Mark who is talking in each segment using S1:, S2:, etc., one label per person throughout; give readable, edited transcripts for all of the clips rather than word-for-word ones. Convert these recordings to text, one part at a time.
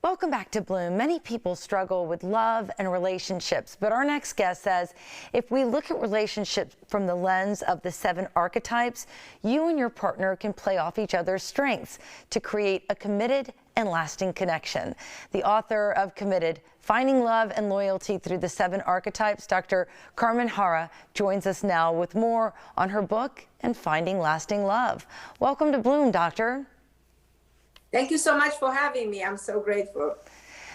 S1: Welcome back to Bloom. Many people struggle with love and relationships, but our next guest says if we look at relationships from the lens of the 7 archetypes, you and your partner can play off each other's strengths to create a committed and lasting connection. The author of Committed, Finding Love and Loyalty Through the 7 Archetypes, Dr. Carmen Harra, joins us now with more on her book and finding lasting love. Welcome to Bloom, Doctor.
S2: Thank you so much for having me. I'm so grateful.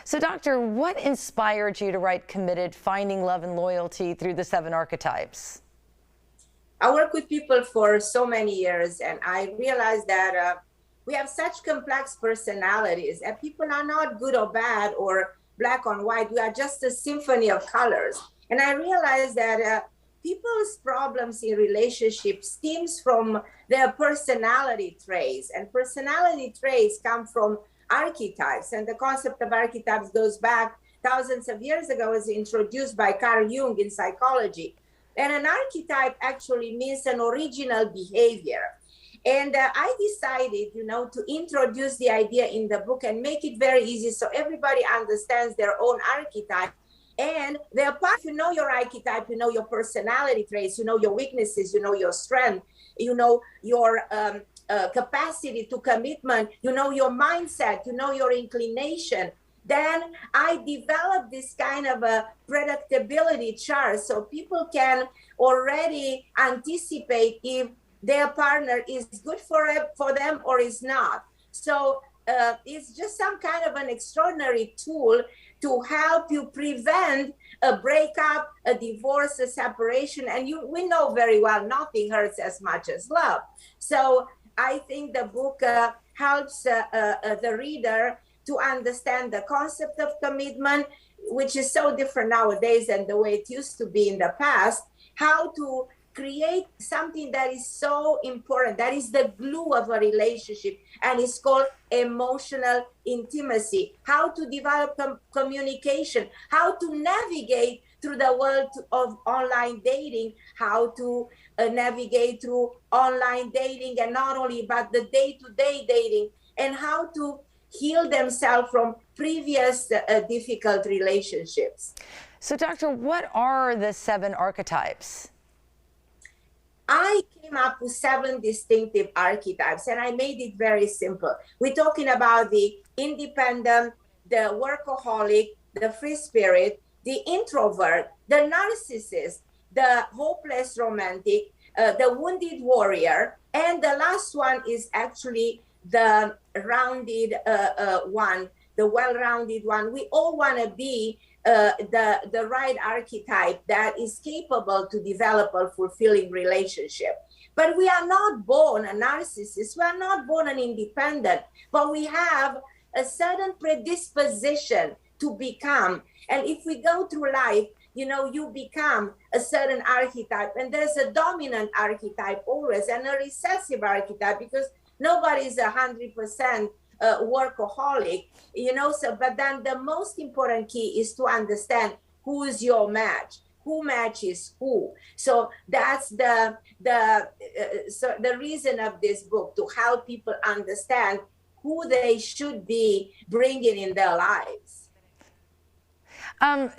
S1: So, Doctor, what inspired you to write Committed, Finding Love and Loyalty Through the 7 Archetypes?
S2: I work with people for so many years, and I realized that we have such complex personalities, and people are not good or bad or black or white. We are just a symphony of colors. And I realized that people's problems in relationships stems from their personality traits, and personality traits come from archetypes. And the concept of archetypes goes back thousands of years ago. It was introduced by Carl Jung in psychology. And an archetype actually means an original behavior. And I decided, to introduce the idea in the book and make it very easy so everybody understands their own archetype. And their part, you know your archetype, you know your personality traits, you know your weaknesses, you know your strength, you know your capacity to commitment, you know your mindset, you know your inclination. Then I developed this kind of a predictability chart so people can already anticipate if their partner is good for them or is not. So it's just some kind of an extraordinary tool to help you prevent a breakup, a divorce, a separation. And we know very well nothing hurts as much as love. So I think the book helps the reader to understand the concept of commitment, which is so different nowadays than the way it used to be in the past, how to create something that is so important, that is the glue of a relationship, and it's called emotional intimacy, how to develop communication, how to navigate through the world of online dating, how to navigate through online dating, and not only, but the day-to-day dating, and how to heal themselves from previous difficult relationships.
S1: So, Doctor, what are the 7 archetypes?
S2: I came up with 7 distinctive archetypes, and I made it very simple. We're talking about the independent, the workaholic, the free spirit, the introvert, the narcissist, the hopeless romantic, the wounded warrior, and the last one is actually the rounded one, the well-rounded one. We all want to be the right archetype that is capable to develop a fulfilling relationship. But we are not born a narcissist. We are not born an independent, but we have a certain predisposition to become. And if we go through life, you become a certain archetype, and there's a dominant archetype always and a recessive archetype, because nobody is 100% workaholic, but then the most important key is to understand who is your match, who matches who. So that's the reason of this book, to help people understand who they should be bringing in their lives.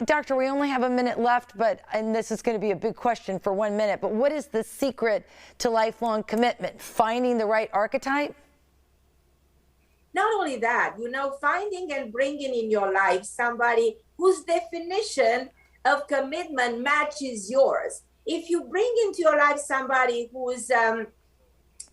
S1: Doctor, we only have a minute left, and this is going to be a big question for 1 minute, but what is the secret to lifelong commitment? Finding the right archetype?
S2: Not only that, finding and bringing in your life somebody whose definition of commitment matches yours. If you bring into your life somebody who's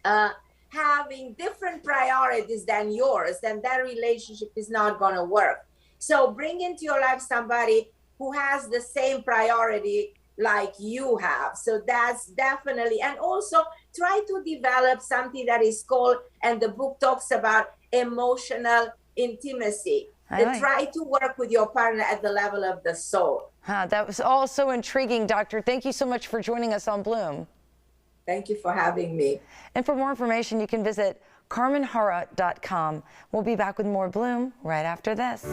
S2: having different priorities than yours, then that relationship is not going to work. So bring into your life somebody who has the same priority like you have. So that's definitely, and also try to develop something that is called, and the book talks about, emotional intimacy. Try to work with your partner at the level of the soul.
S1: That was all so intriguing, Doctor. Thank you so much for joining us on Bloom.
S2: Thank you for having me.
S1: And for more information, you can visit carmenharra.com. We'll be back with more Bloom right after this.